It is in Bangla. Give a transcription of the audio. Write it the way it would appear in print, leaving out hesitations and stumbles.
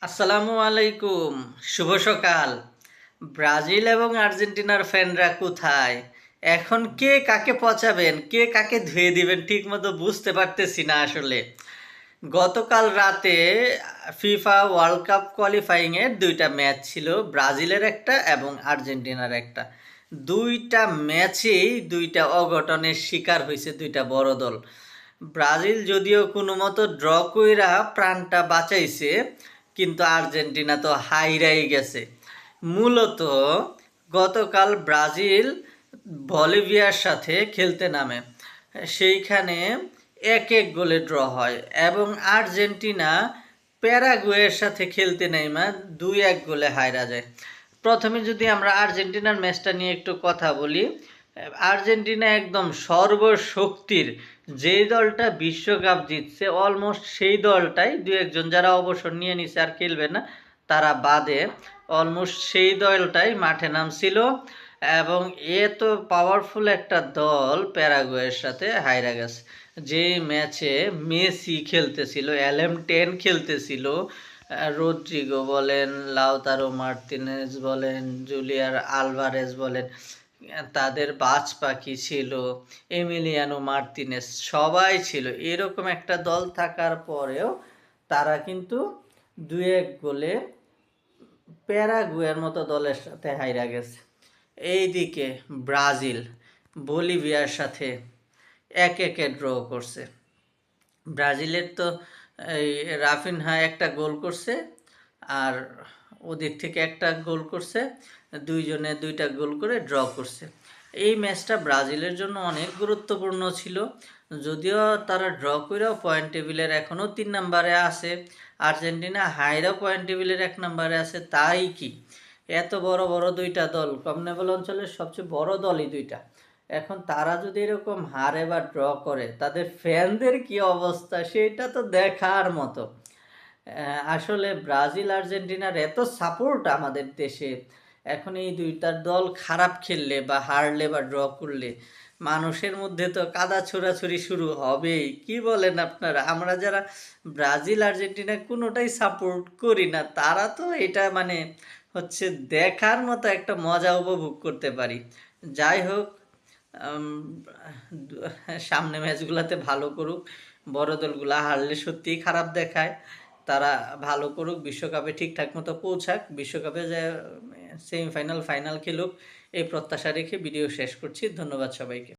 আসসালামু আলাইকুম, শুভ সকাল। ব্রাজিল এবং আর্জেন্টিনার ফ্যানরা কোথায়? এখন কে কাকে পচাবেন, কে কাকে ধুয়ে দিবেন ঠিকমতো বুঝতে পারতেছি না আসলে। গতকাল রাতে ফিফা ওয়ার্ল্ড কাপ কোয়ালিফাইংয়ের দুইটা ম্যাচ ছিল, ব্রাজিলের একটা এবং আর্জেন্টিনার একটা। দুইটা ম্যাচেই দুইটা অঘটনের শিকার হয়েছে দুইটা বড় দল। ব্রাজিল যদিও কোনো মতো ড্র কইরা প্রাণটা বাঁচাইছে, কিন্তু আর্জেন্টিনা তো হাইরাই গেছে। মূলত গতকাল ব্রাজিল বলিভিয়ার সাথে খেলতে নামে, সেইখানে 1-1 গোলে ড্র হয় এবং আর্জেন্টিনা প্যারাগুয়ের সাথে খেলতে নেমে 2-1 গোলে হাইরা যায়। প্রথমে যদি আমরা আর্জেন্টিনার ম্যাচটা নিয়ে একটু কথা বলি, আর্জেন্টিনা একদম সর্বশক্তির যেই দলটা বিশ্বকাপ জিতছে অলমোস্ট সেই দলটাই, দু একজন যারা অবসর নিয়ে নিছে আর খেলবে না তারা বাদে, অলমোস্ট সেই দলটাই মাঠে নামছিল এবং এত পাওয়ারফুল একটা দল প্যারাগুয়ের সাথে হাইরা গেছে। যে ম্যাচে মেসি খেলতেছিল, LM10 খেলতেছিল, রদ্রিগো বলেন, লাউতারো মার্তিনেজ বলেন, জুলিয়ার আলভারেজ বলেন, তাদের বাজ পাখি ছিল, এমিলিয়ানো মার্তিনেস, সবাই ছিল। এরকম একটা দল থাকার পরেও তারা কিন্তু 2-1 গোলে প্যারাগুয়ের মতো দলের সাথে হাইরা গেছে। এইদিকে ব্রাজিল বলিভিয়ার সাথে 1-1 ড্র করছে। ব্রাজিলের তো এই রাফিনহা একটা গোল করছে আর ওদিক থেকে একটা গোল করছে, দুইজনে দুইটা গোল করে ড্র করছে। এই ম্যাচটা ব্রাজিলের জন্য অনেক গুরুত্বপূর্ণ ছিল, যদিও তারা ড্র করেও পয়েন্ট টেবিলের এখনও 3 নম্বরে আছে, আর্জেন্টিনা হাইরা পয়েন্ট টেবিলের 1 নম্বরে আছে। তাই কি এত বড় বড় দুইটা দল, কনমেবল অঞ্চলের সবচেয়ে বড় দলই দুইটা, এখন তারা যদি এরকম হারে বা ড্র করে তাদের ফ্যানদের কি অবস্থা সেটা তো দেখার মতো। আসলে ব্রাজিল আর্জেন্টিনার এত সাপোর্ট আমাদের দেশে, এখন এই দুইটার দল খারাপ খেললে বা হারলে বা ড্র করলে মানুষের মধ্যে তো কাদা ছোড়াছুড়ি শুরু হবেই। কি বলেন আপনারা? আমরা যারা ব্রাজিল আর্জেন্টিনা কোনোটাই সাপোর্ট করি না তারা তো এটা মানে হচ্ছে দেখার মতো একটা মজা উপভোগ করতে পারি। যাই হোক, আম, সামনে ম্যাচগুলোতে ভালো করুক। বড় দলগুলা হারলে সত্যিই খারাপ দেখায়, তারা ভালো করুক, বিশ্বকাপে ঠিকঠাক মতো পৌঁছাক, বিশ্বকাপে যে সেমিফাইনাল ফাইনাল খেলুক, এই প্রত্যাশা রেখে ভিডিও শেষ করছি। ধন্যবাদ সবাইকে।